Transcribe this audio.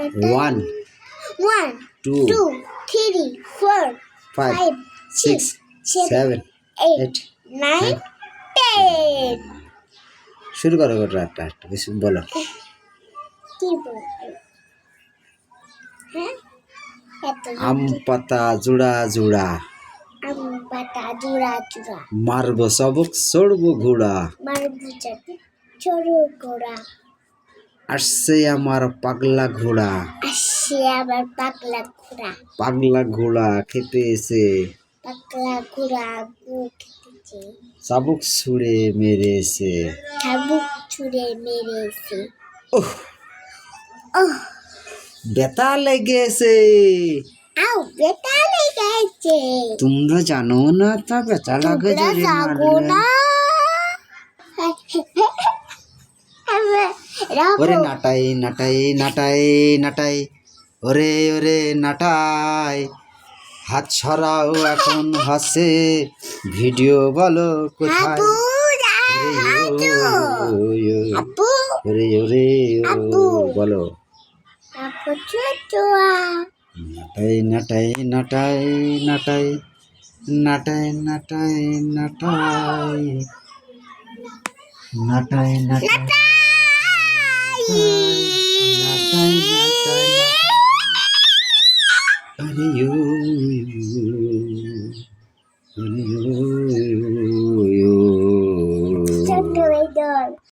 One, two, 3, 4, 5, 6, 7, 8, 9, 10 শুরু করো একটা বেশি বলো। কি বলবো? হ্যাঁ আম পাতা জোড়া জোড়া আম পাতা জোড়া জোড়া মারবো সবক চড়বো ঘোড়া মারবো যাতে চড়ো ঘোড়া আসছে আমার পাগলা ঘোড়া আসে আবার পাগলা ঘোড়া খেতে এসে পাগলা ঘোড়া গু খেতেছে চাবুক ছুঁড়ে মেরেছে চাবুক ছুঁড়ে মেরেছে ওহ ওহ ব্যথা লেগেছে আউ বেটা লেগেছে তোমরা জানো না তা ব্যথা লাগে তোমরা যদি জাগো মারলে। না ওরে নাটাই নাটাই নাটাই নাটাই ওরে ওরে নাটাই হাত ছড়াও এখন হাসে ভিডিও বলো কোথায় আপু ওরে ওরে আপু। বলো আপু চুয়া নাটাই নাটাই নাটাই নাটাই নাটাই নাটাই নাটাই নাটাই নাটাই নাটাই নাটাই